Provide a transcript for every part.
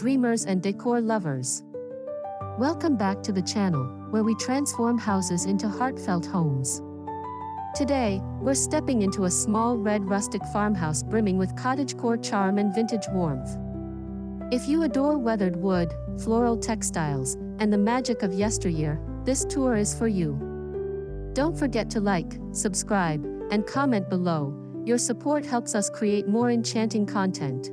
dreamers and decor lovers. Welcome back to the channel, where we transform houses into heartfelt homes. Today, we're stepping into a small red rustic farmhouse brimming with cottagecore charm and vintage warmth. If you adore weathered wood, floral textiles, and the magic of yesteryear, this tour is for you. Don't forget to like, subscribe, and comment below. Your support helps us create more enchanting content.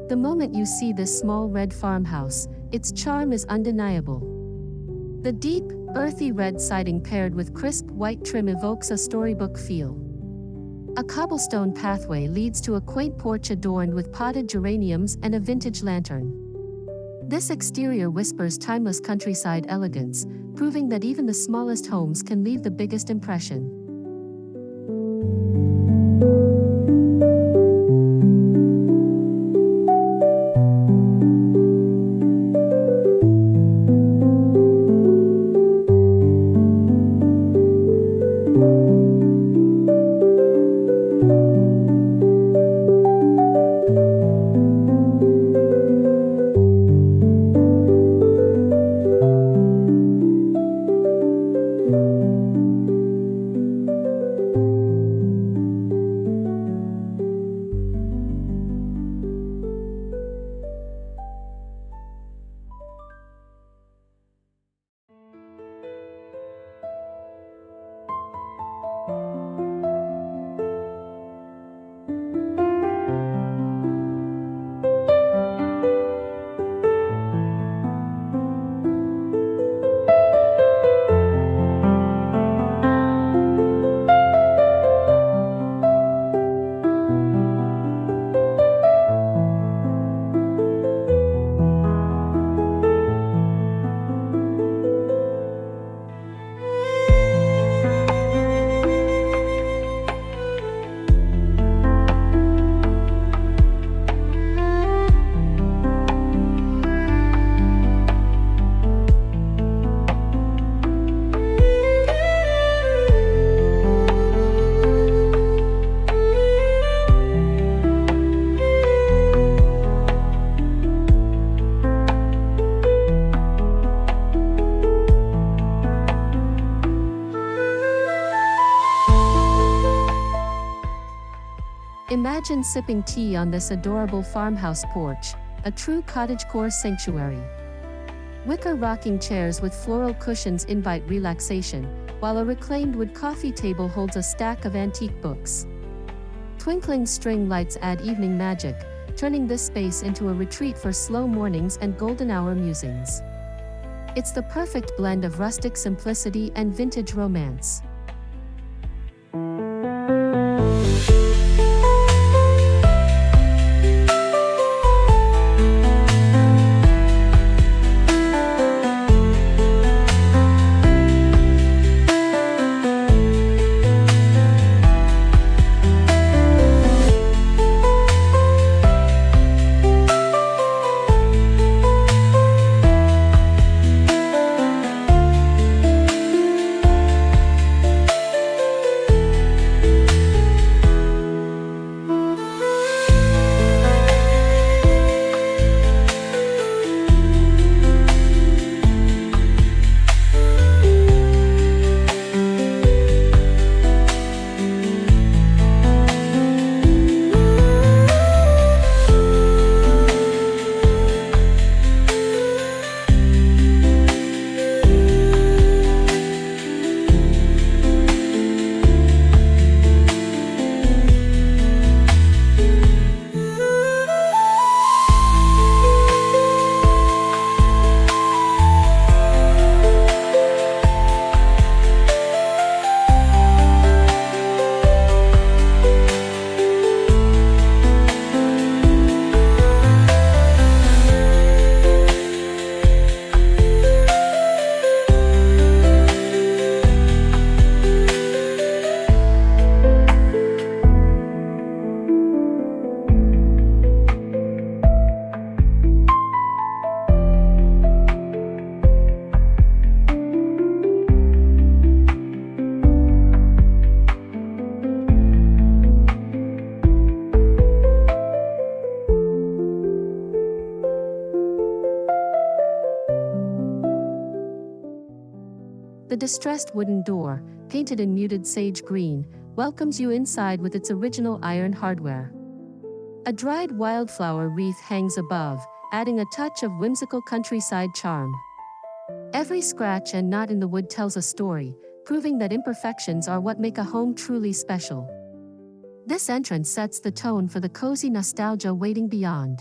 The moment you see this small red farmhouse, its charm is undeniable. The deep, earthy red siding paired with crisp white trim evokes a storybook feel. A cobblestone pathway leads to a quaint porch adorned with potted geraniums and a vintage lantern. This exterior whispers timeless countryside elegance, proving that even the smallest homes can leave the biggest impression. Imagine sipping tea on this adorable farmhouse porch, a true cottagecore sanctuary. Wicker rocking chairs with floral cushions invite relaxation, while a reclaimed wood coffee table holds a stack of antique books. Twinkling string lights add evening magic, turning this space into a retreat for slow mornings and golden hour musings. It's the perfect blend of rustic simplicity and vintage romance. The distressed wooden door, painted in muted sage green, welcomes you inside with its original iron hardware. A dried wildflower wreath hangs above, adding a touch of whimsical countryside charm. Every scratch and knot in the wood tells a story, proving that imperfections are what make a home truly special. This entrance sets the tone for the cozy nostalgia waiting beyond.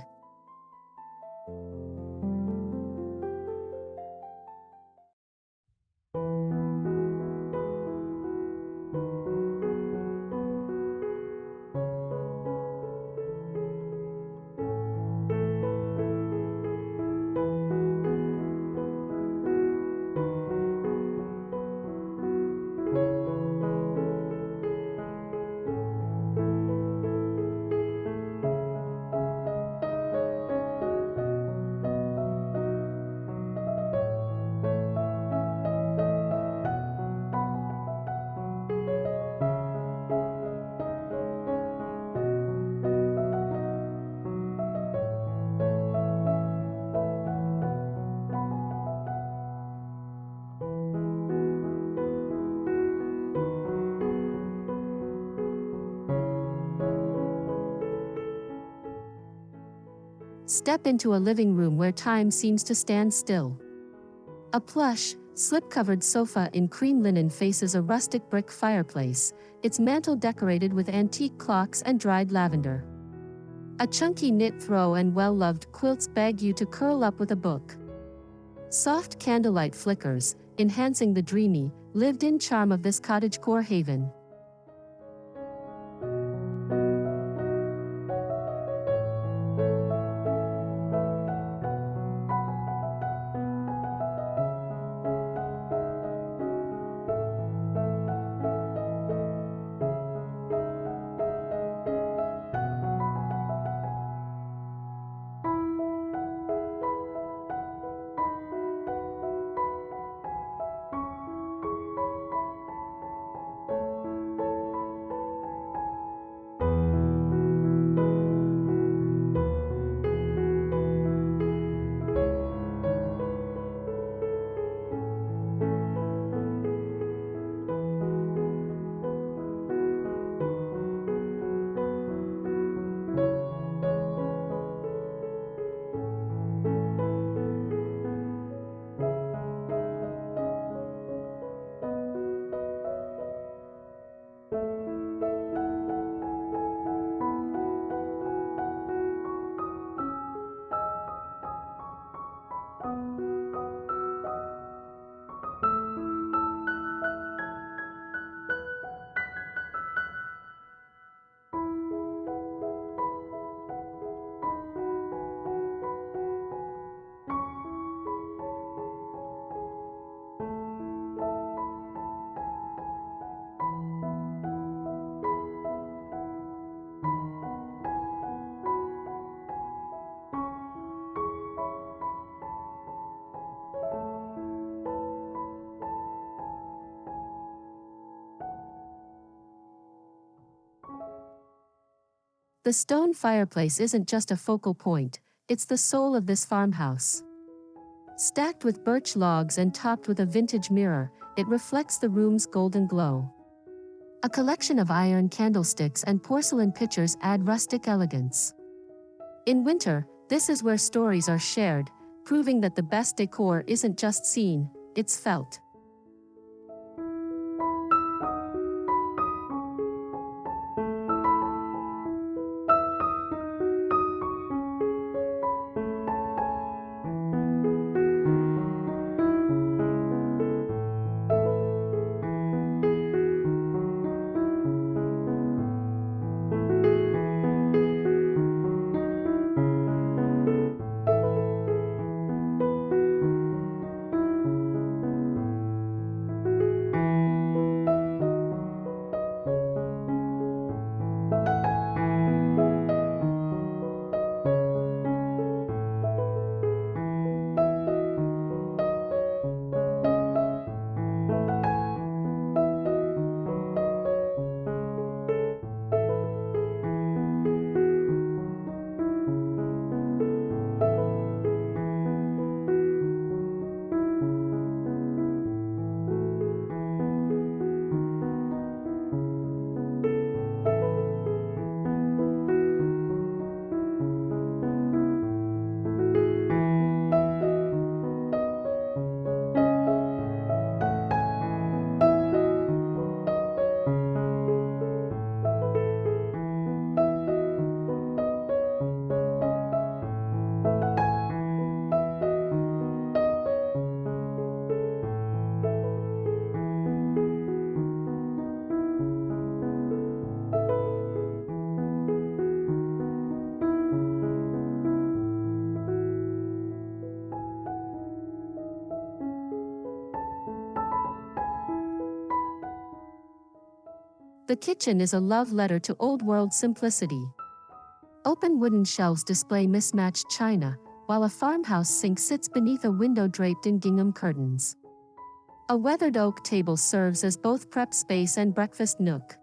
Step into a living room where time seems to stand still. A plush, slip-covered sofa in cream linen faces a rustic brick fireplace, its mantel decorated with antique clocks and dried lavender. A chunky knit throw and well-loved quilts beg you to curl up with a book. Soft candlelight flickers, enhancing the dreamy, lived-in charm of this cottagecore haven. The stone fireplace isn't just a focal point, it's the soul of this farmhouse. Stacked with birch logs and topped with a vintage mirror, it reflects the room's golden glow. A collection of iron candlesticks and porcelain pitchers add rustic elegance. In winter, this is where stories are shared, proving that the best decor isn't just seen, it's felt. The kitchen is a love letter to old-world simplicity. Open wooden shelves display mismatched china, while a farmhouse sink sits beneath a window draped in gingham curtains. A weathered oak table serves as both prep space and breakfast nook.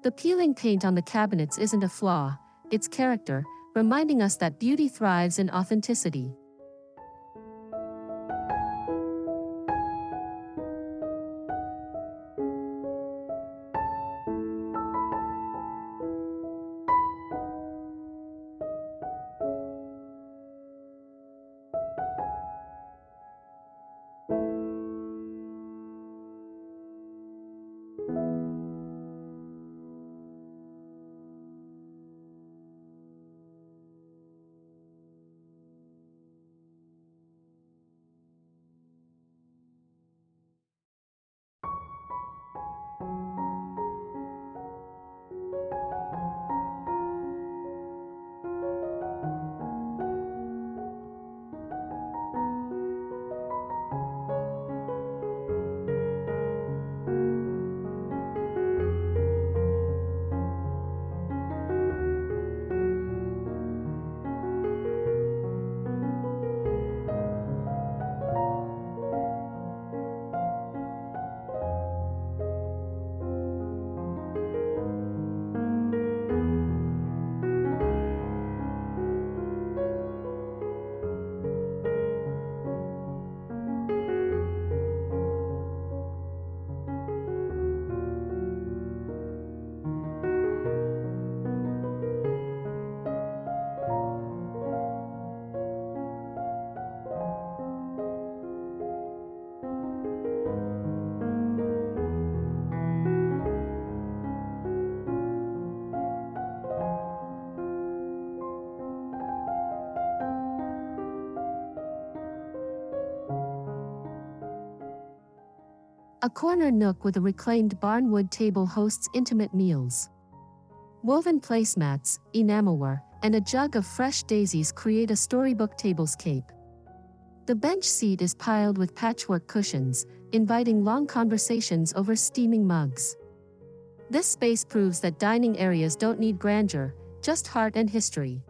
The peeling paint on the cabinets isn't a flaw, it's character, reminding us that beauty thrives in authenticity. A corner nook with a reclaimed barnwood table hosts intimate meals. Woven placemats, enamelware, and a jug of fresh daisies create a storybook tablescape. The bench seat is piled with patchwork cushions, inviting long conversations over steaming mugs. This space proves that dining areas don't need grandeur, just heart and history.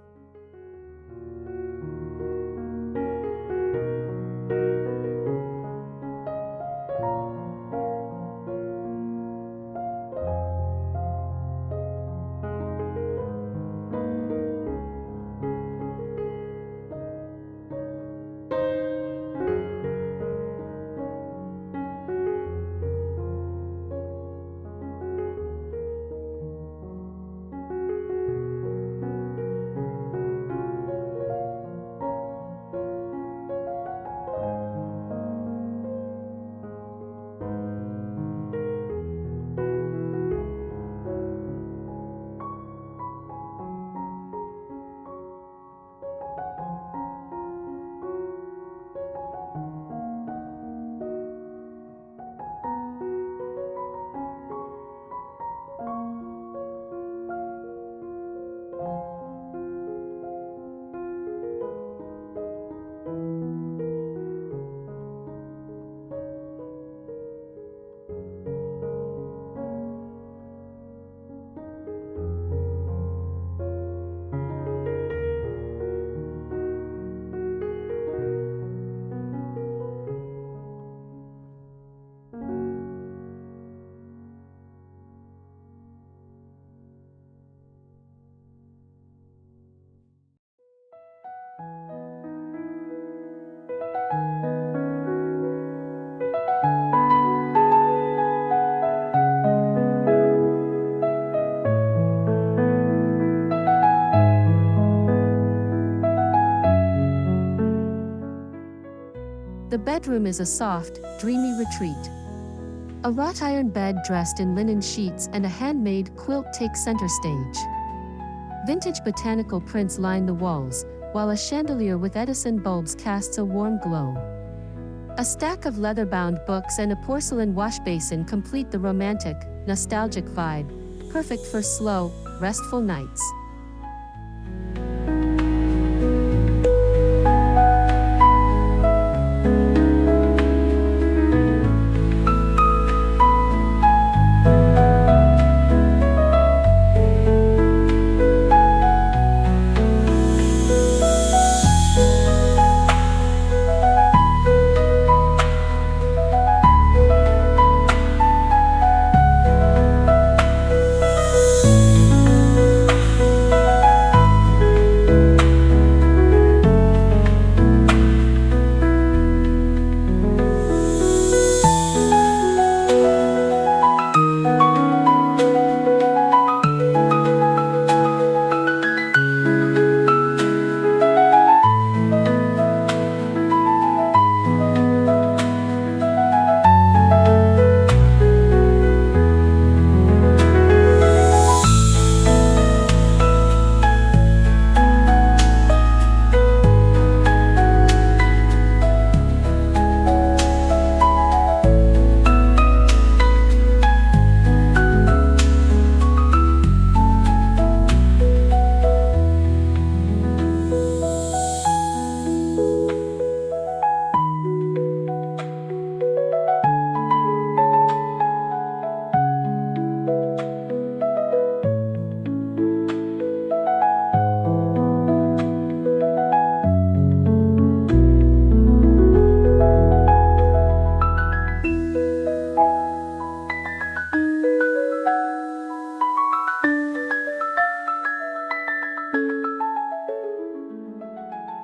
bedroom is a soft, dreamy retreat. A wrought iron bed dressed in linen sheets and a handmade quilt take center stage. Vintage botanical prints line the walls, while a chandelier with Edison bulbs casts a warm glow. A stack of leather-bound books and a porcelain wash basin complete the romantic, nostalgic vibe, perfect for slow, restful nights.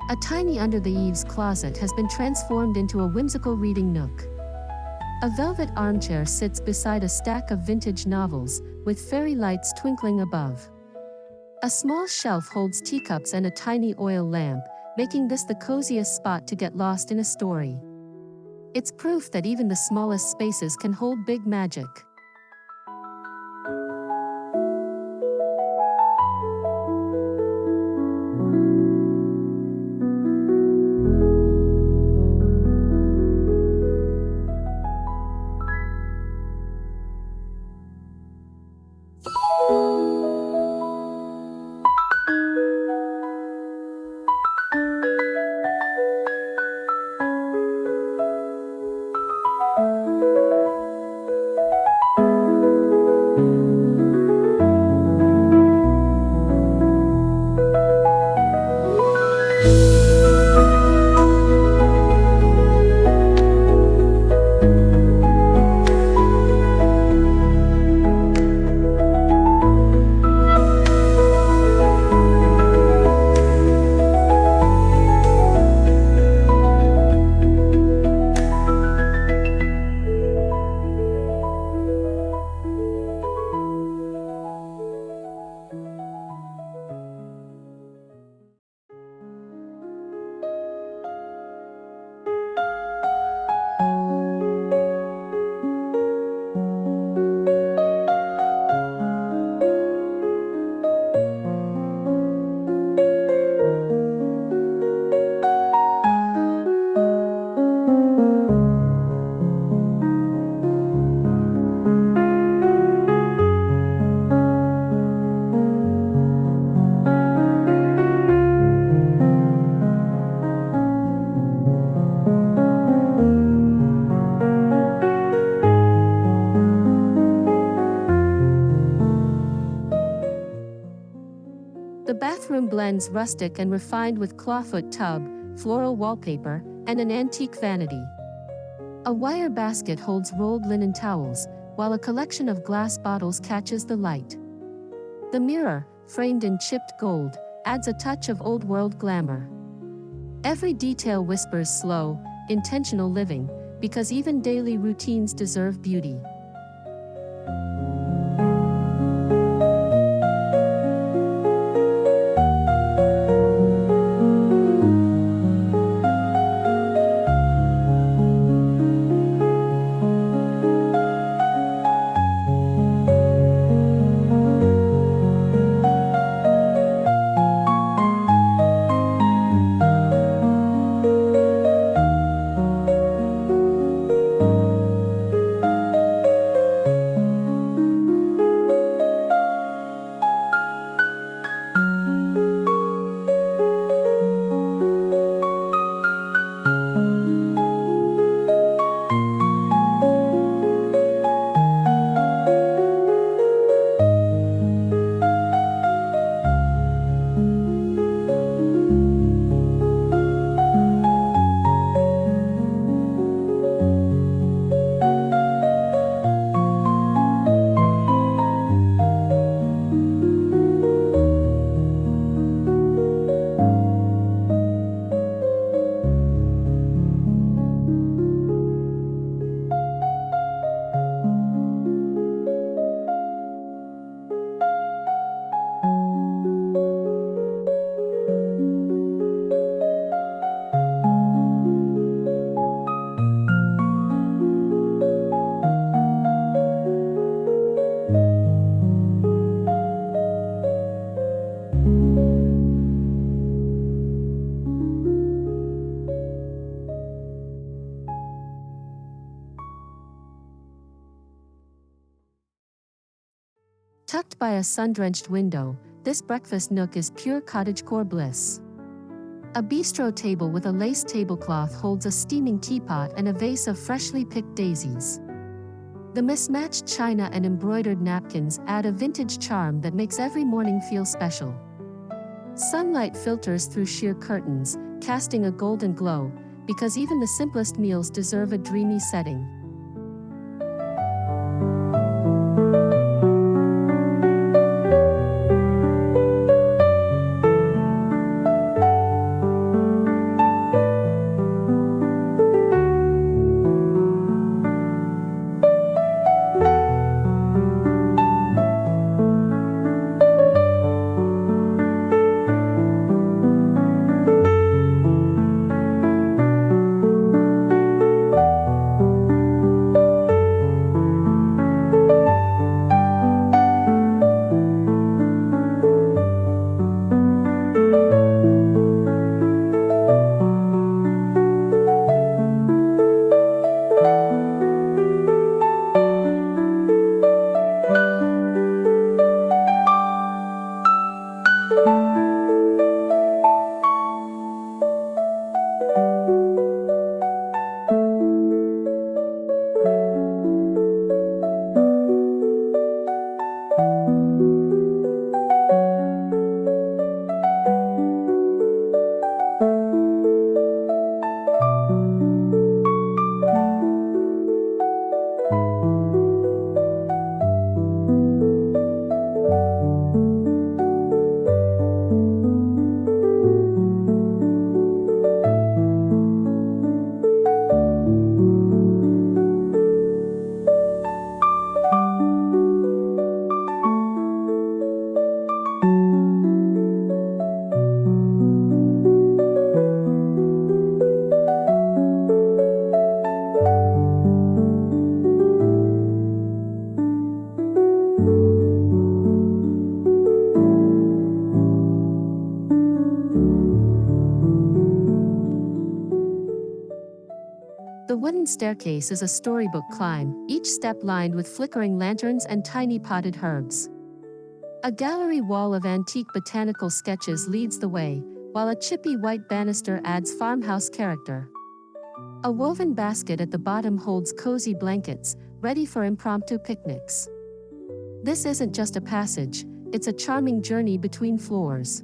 A tiny under-the-eaves closet has been transformed into a whimsical reading nook. A velvet armchair sits beside a stack of vintage novels, with fairy lights twinkling above. A small shelf holds teacups and a tiny oil lamp, making this the coziest spot to get lost in a story. It's proof that even the smallest spaces can hold big magic. The bathroom blends rustic and refined with clawfoot tub, floral wallpaper, and an antique vanity. A wire basket holds rolled linen towels, while a collection of glass bottles catches the light. The mirror, framed in chipped gold, adds a touch of old-world glamour. Every detail whispers slow, intentional living, because even daily routines deserve beauty. Tucked by a sun-drenched window, this breakfast nook is pure cottagecore bliss. A bistro table with a lace tablecloth holds a steaming teapot and a vase of freshly picked daisies. The mismatched china and embroidered napkins add a vintage charm that makes every morning feel special. Sunlight filters through sheer curtains, casting a golden glow, because even the simplest meals deserve a dreamy setting. The wooden staircase is a storybook climb, each step lined with flickering lanterns and tiny potted herbs. A gallery wall of antique botanical sketches leads the way, while a chippy white banister adds farmhouse character. A woven basket at the bottom holds cozy blankets, ready for impromptu picnics. This isn't just a passage, it's a charming journey between floors.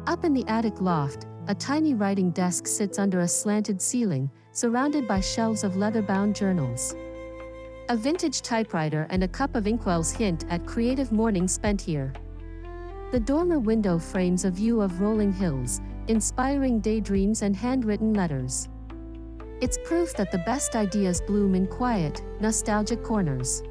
Up in the attic loft, a tiny writing desk sits under a slanted ceiling, surrounded by shelves of leather-bound journals. A vintage typewriter and a cup of inkwells hint at creative mornings spent here. The dormer window frames a view of rolling hills, inspiring daydreams and handwritten letters. It's proof that the best ideas bloom in quiet, nostalgic corners.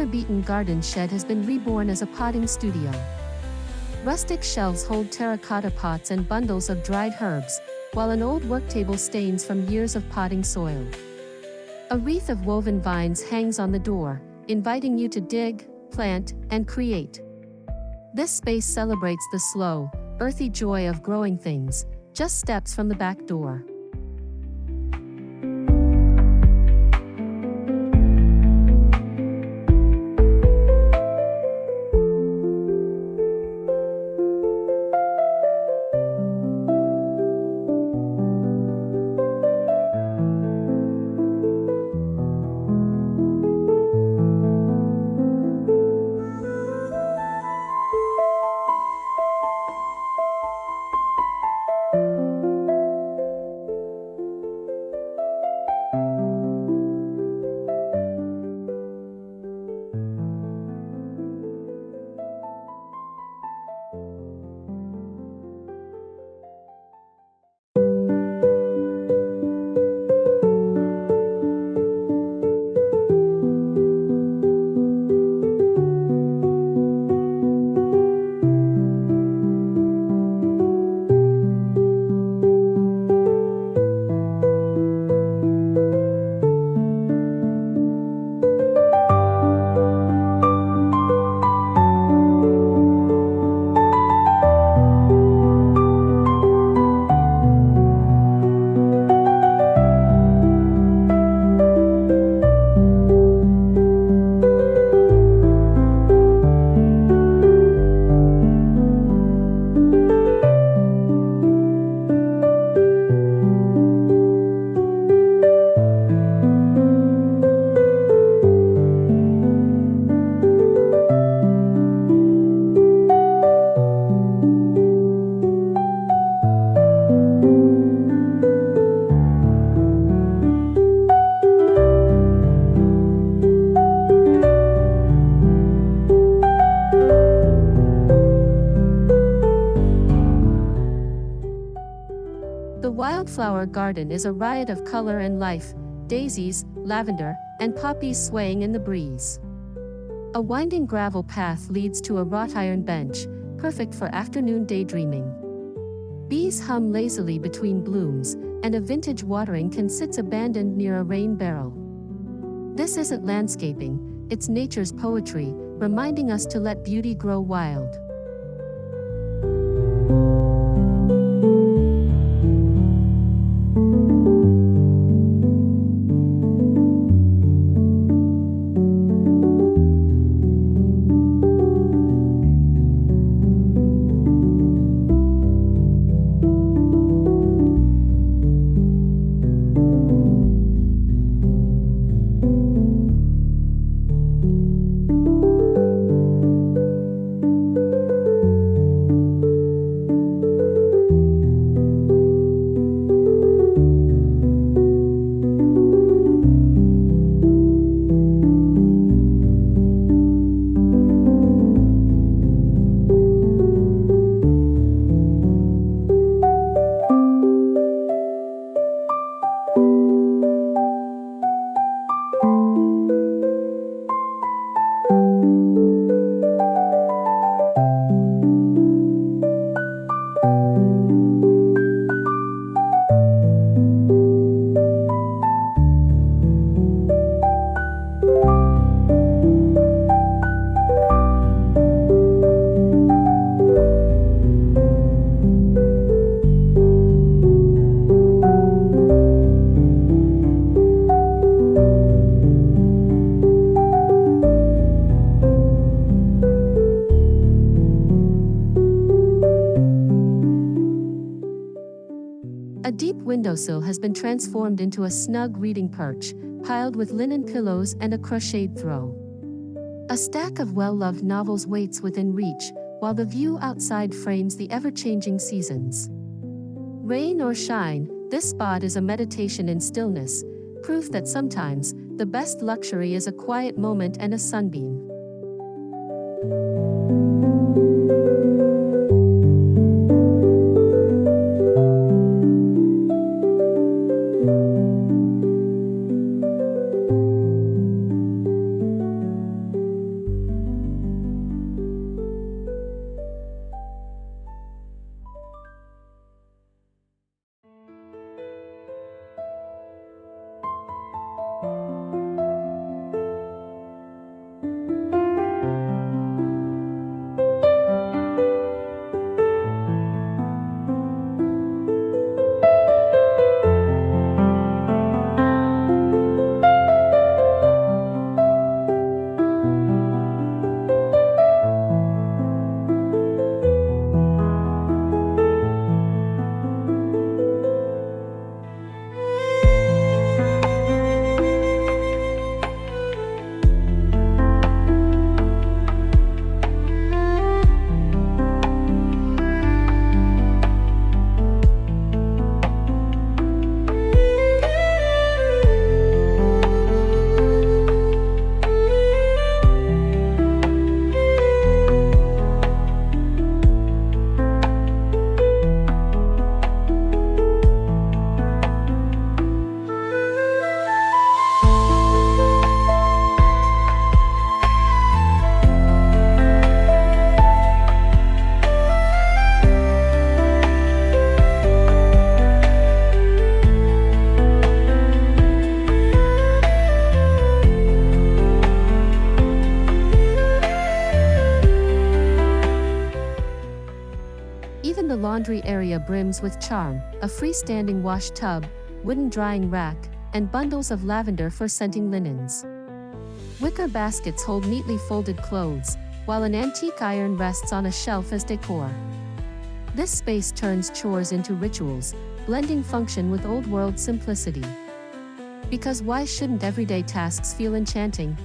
weather-beaten garden shed has been reborn as a potting studio. Rustic shelves hold terracotta pots and bundles of dried herbs, while an old work table stains from years of potting soil. A wreath of woven vines hangs on the door, inviting you to dig, plant, and create. This space celebrates the slow, earthy joy of growing things, just steps from the back door. The wildflower garden is a riot of color and life, daisies, lavender, and poppies swaying in the breeze. A winding gravel path leads to a wrought iron bench, perfect for afternoon daydreaming. Bees hum lazily between blooms, and a vintage watering can sits abandoned near a rain barrel. This isn't landscaping, it's nature's poetry, reminding us to let beauty grow wild. A deep windowsill has been transformed into a snug reading perch, piled with linen pillows and a crocheted throw. A stack of well-loved novels waits within reach, while the view outside frames the ever-changing seasons. Rain or shine, this spot is a meditation in stillness, proof that sometimes, the best luxury is a quiet moment and a sunbeam. laundry area brims with charm, a freestanding wash tub, wooden drying rack, and bundles of lavender for scenting linens. Wicker baskets hold neatly folded clothes, while an antique iron rests on a shelf as decor. This space turns chores into rituals, blending function with old-world simplicity. Because why shouldn't everyday tasks feel enchanting?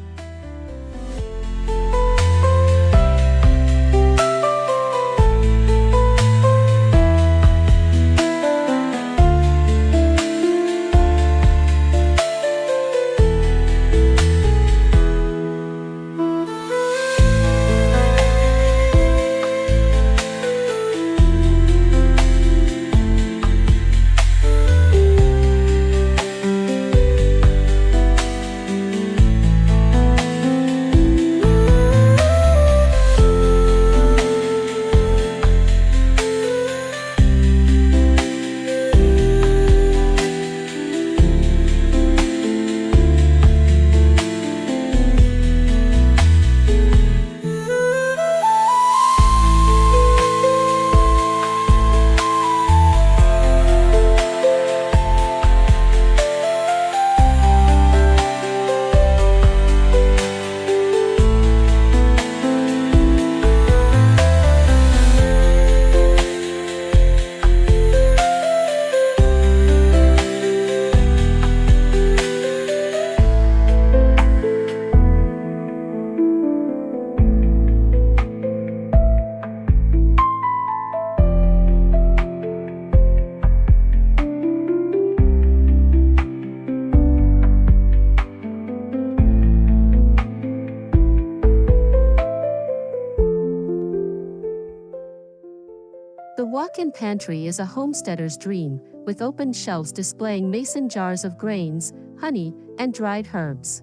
The walk-in pantry is a homesteader's dream, with open shelves displaying mason jars of grains, honey, and dried herbs.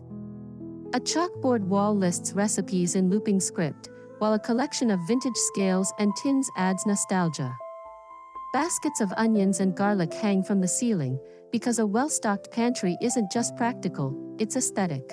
A chalkboard wall lists recipes in looping script, while a collection of vintage scales and tins adds nostalgia. Baskets of onions and garlic hang from the ceiling, because a well-stocked pantry isn't just practical, it's aesthetic.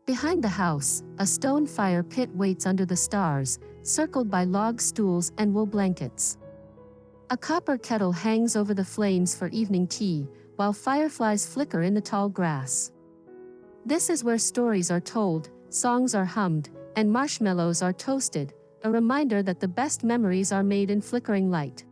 Behind the house, a stone fire pit waits under the stars, circled by log stools and wool blankets. A copper kettle hangs over the flames for evening tea, while fireflies flicker in the tall grass. This is where stories are told, songs are hummed, and marshmallows are toasted, a reminder that the best memories are made in flickering light.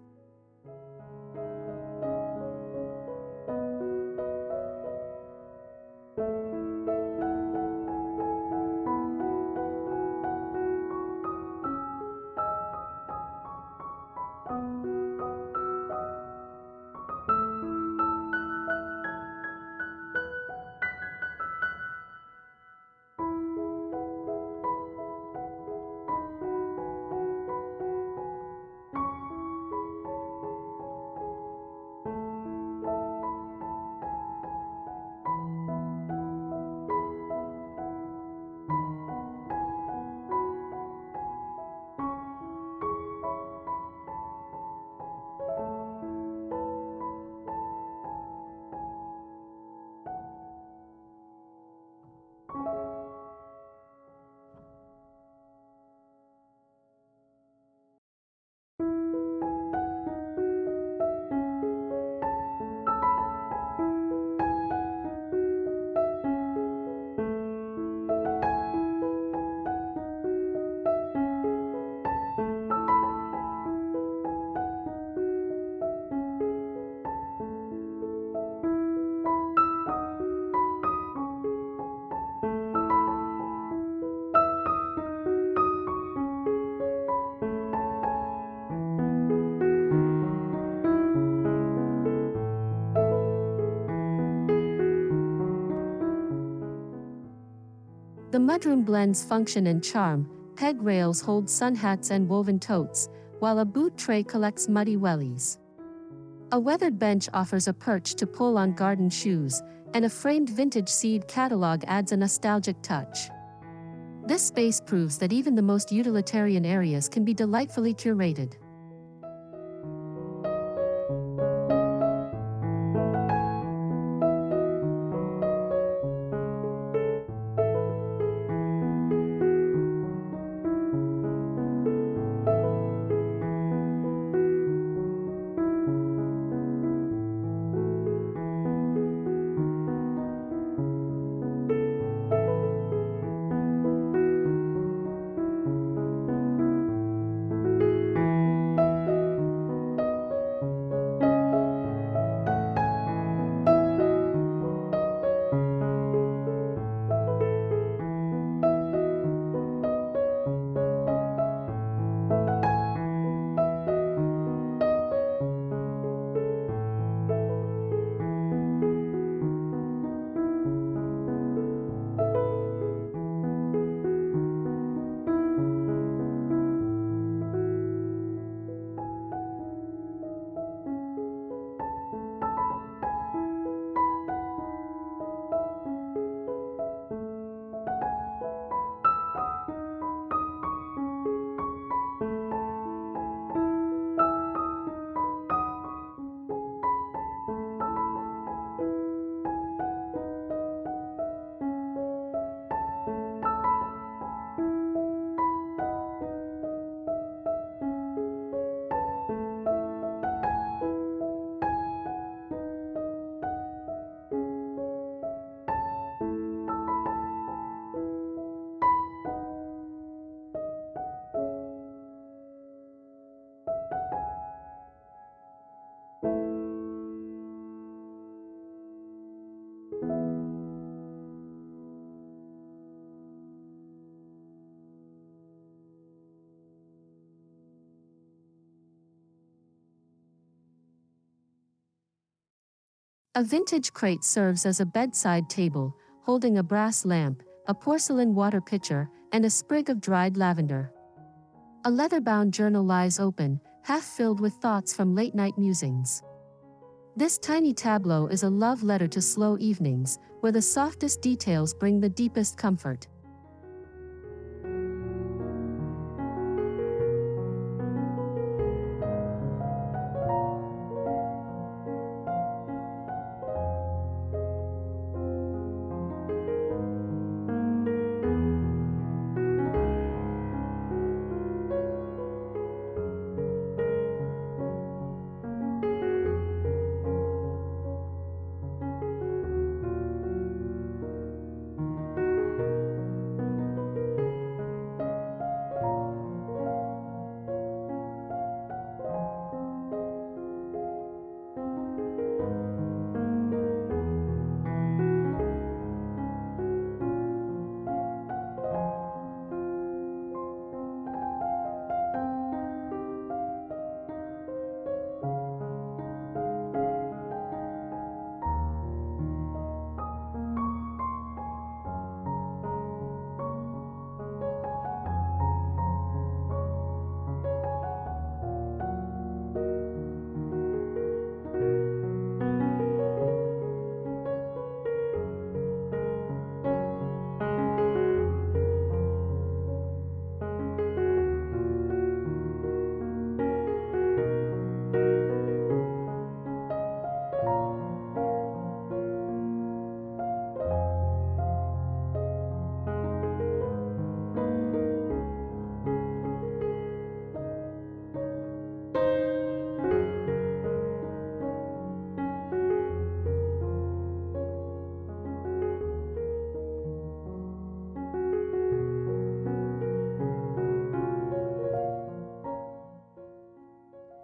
mudroom blends function and charm. Peg rails hold sun hats and woven totes, while a boot tray collects muddy wellies. A weathered bench offers a perch to pull on garden shoes, and a framed vintage seed catalog adds a nostalgic touch. This space proves that even the most utilitarian areas can be delightfully curated. A vintage crate serves as a bedside table, holding a brass lamp, a porcelain water pitcher, and a sprig of dried lavender. A leather-bound journal lies open, half filled with thoughts from late-night musings. This tiny tableau is a love letter to slow evenings, where the softest details bring the deepest comfort.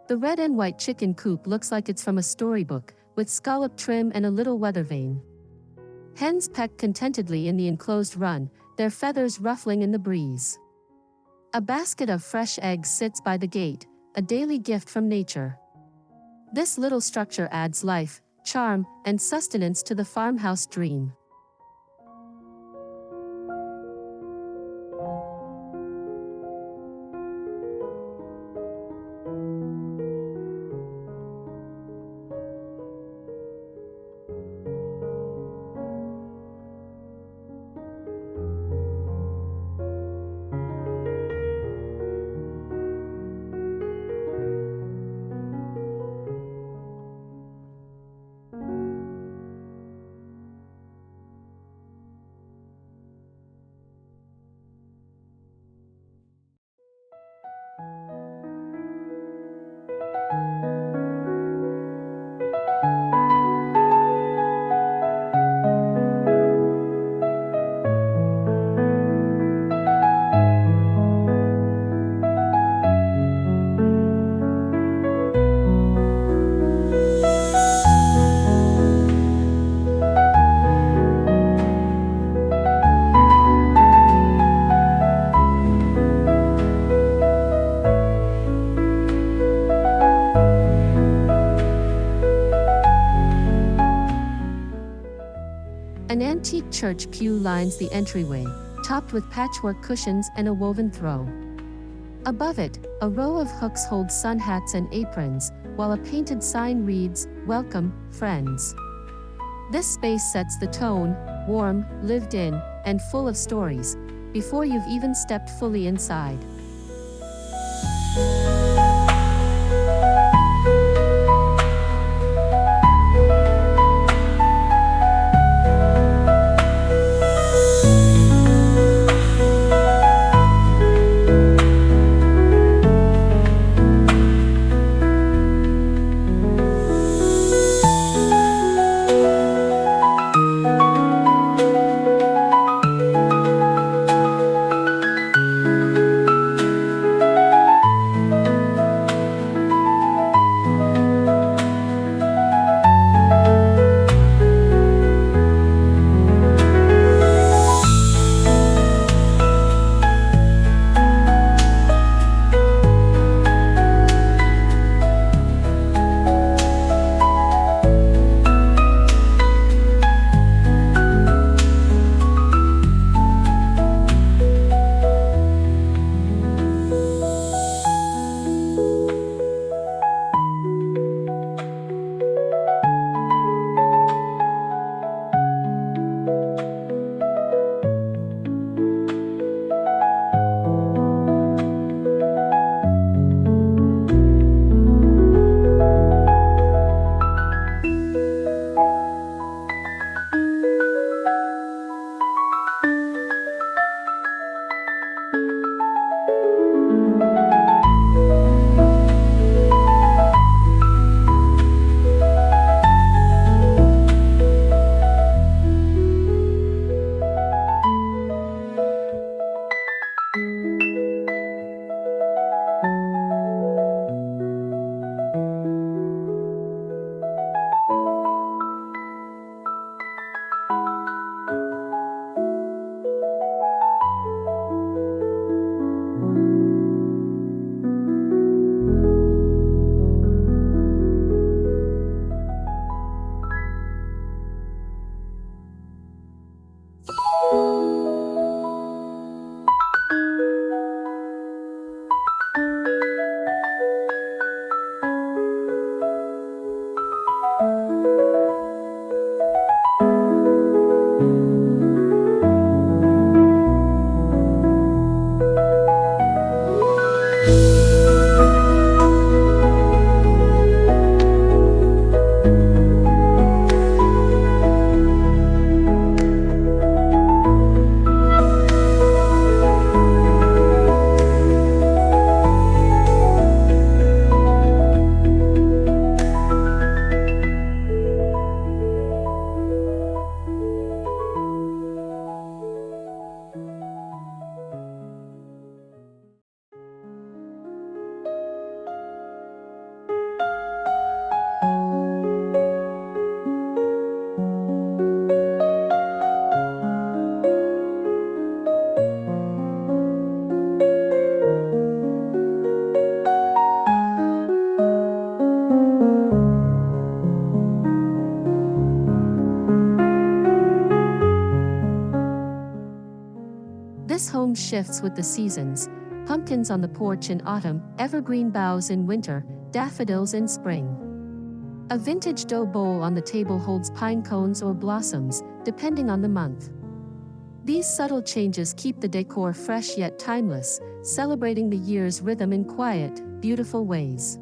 The red and white chicken coop looks like it's from a storybook, with scallop trim and a little weather vane. Hens peck contentedly in the enclosed run, their feathers ruffling in the breeze. A basket of fresh eggs sits by the gate, a daily gift from nature. This little structure adds life, charm, and sustenance to the farmhouse dream. antique church pew lines the entryway, topped with patchwork cushions and a woven throw. Above it, a row of hooks hold sun hats and aprons, while a painted sign reads, "Welcome, friends." This space sets the tone, warm, lived in, and full of stories, before you've even stepped fully inside. This home shifts with the seasons: pumpkins on the porch in autumn, evergreen boughs in winter, daffodils in spring. A vintage dough bowl on the table holds pine cones or blossoms, depending on the month. These subtle changes keep the decor fresh yet timeless, celebrating the year's rhythm in quiet, beautiful ways.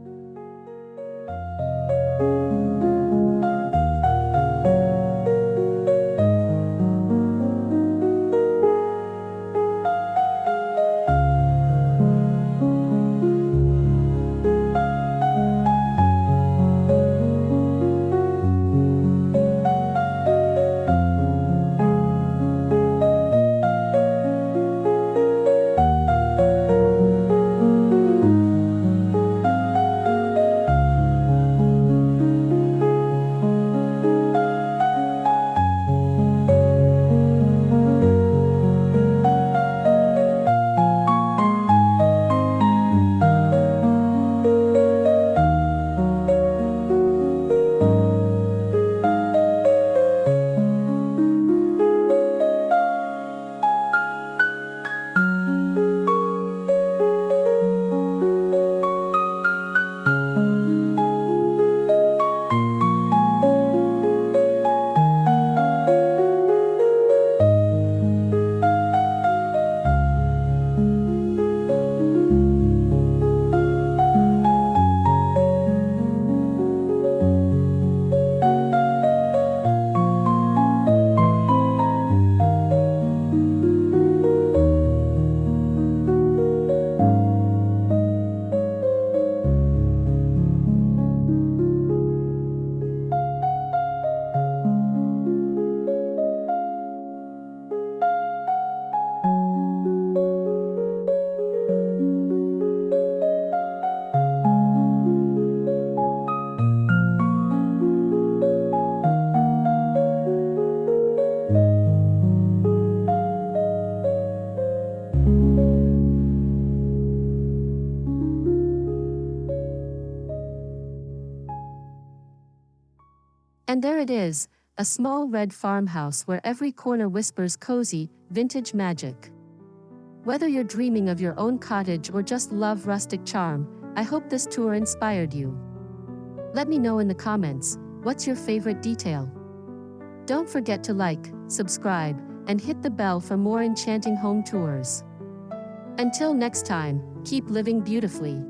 And there it is, a small red farmhouse where every corner whispers cozy, vintage magic. Whether you're dreaming of your own cottage or just love rustic charm, I hope this tour inspired you. Let me know in the comments, what's your favorite detail? Don't forget to like, subscribe, and hit the bell for more enchanting home tours. Until next time, keep living beautifully.